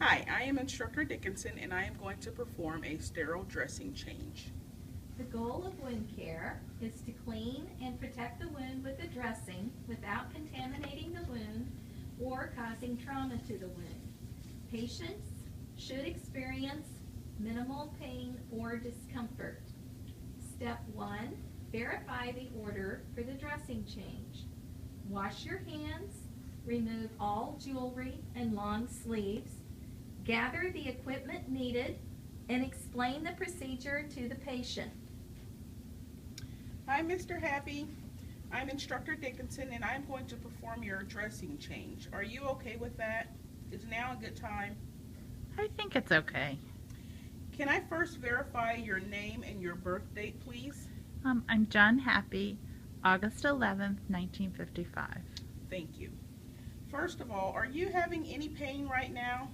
Hi, I am Instructor Dickinson and I am going to perform a sterile dressing change. The goal of wound care is to clean and protect the wound with the dressing without contaminating the wound or causing trauma to the wound. Patients should experience minimal pain or discomfort. Step 1, verify the order for the dressing change. Wash your hands, remove all jewelry and long sleeves, gather the equipment needed, and explain the procedure to the patient. Hi, Mr. Happy. I'm Instructor Dickinson and I'm going to perform your dressing change. Are you okay with that? Is now a good time? I think it's okay. Can I first verify your name and your birth date, please? I'm John Happy, August 11th, 1955. Thank you. First of all, are you having any pain right now?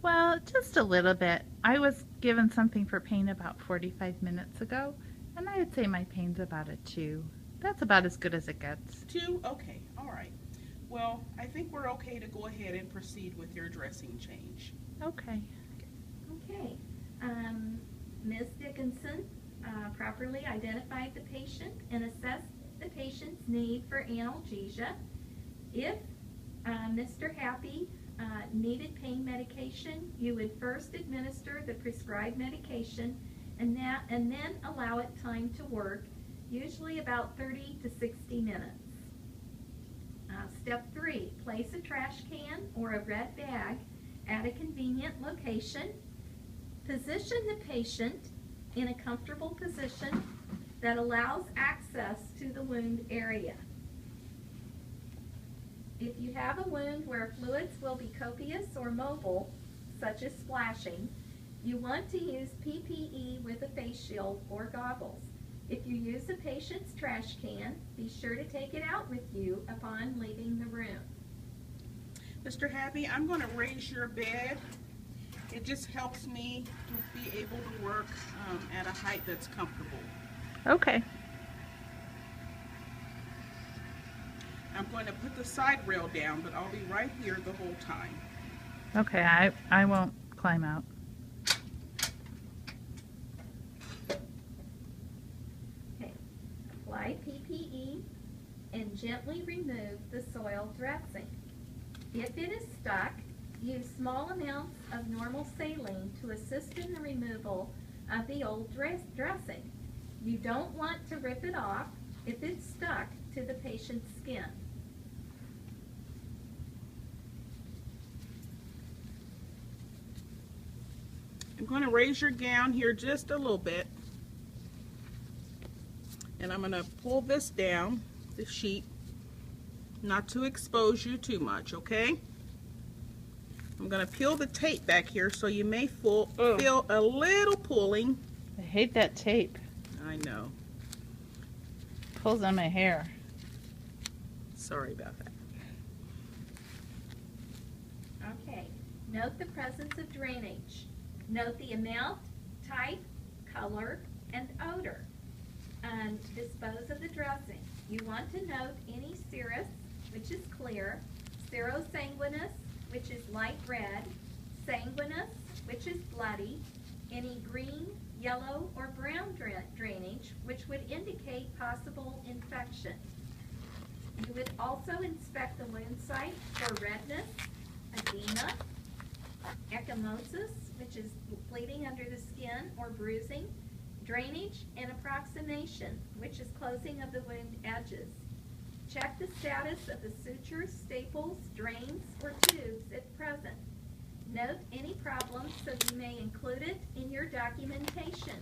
Well, just a little bit. I was given something for pain about 45 minutes ago, and I would say my pain's about a 2. That's about as good as it gets. 2? Okay, all right. Well, I think we're okay to go ahead and proceed with your dressing change. Okay. Okay. Ms. Dickinson properly identified the patient and assessed the patient's need for analgesia. If Mr. Happy needed pain medication, you would first administer the prescribed medication and then allow it time to work, usually about 30 to 60 minutes. Step 3, place a trash can or a red bag at a convenient location. Position the patient in a comfortable position that allows access to the wound area. If you have a wound where fluids will be copious or mobile, such as splashing, you want to use PPE with a face shield or goggles. If you use a patient's trash can, be sure to take it out with you upon leaving the room. Mr. Happy, I'm going to raise your bed. It just helps me to be able to work at a height that's comfortable. Okay. I'm going to put the side rail down, but I'll be right here the whole time. Okay, I won't climb out. Okay. Apply PPE and gently remove the soiled dressing. If it is stuck, use small amounts of normal saline to assist in the removal of the old dressing. You don't want to rip it off if it's stuck to the patient's skin. I'm going to raise your gown here just a little bit. And I'm going to pull this down, the sheet, not to expose you too much, okay? I'm going to peel the tape back here so you may feel a little pulling. I hate that tape. I know. Pulls on my hair. Sorry about that. Okay. Note the presence of drainage. Note the amount, type, color, and odor. Dispose of the dressing. You want to note any serous, which is clear, serosanguinous, which is light red, sanguinous, which is bloody, any green, yellow, or brown drainage, which would indicate possible infection. You would also inspect the wound site for redness, edema, ecchymosis, which is bleeding under the skin or bruising, drainage, and approximation, which is closing of the wound edges. Check the status of the sutures, staples, drains, or tubes if present. Note any problems so you may include it in your documentation.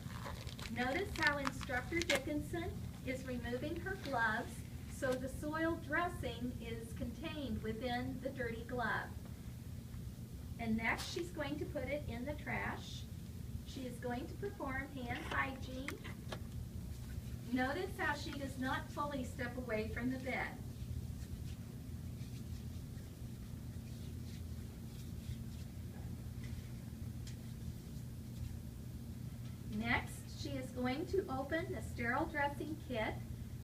Notice how Instructor Dickinson is removing her gloves so the soiled dressing is contained within the dirty glove. And next she's going to put it in the trash. She is going to perform hand hygiene. Notice how she does not fully step away from the bed. Next, she is going to open the sterile dressing kit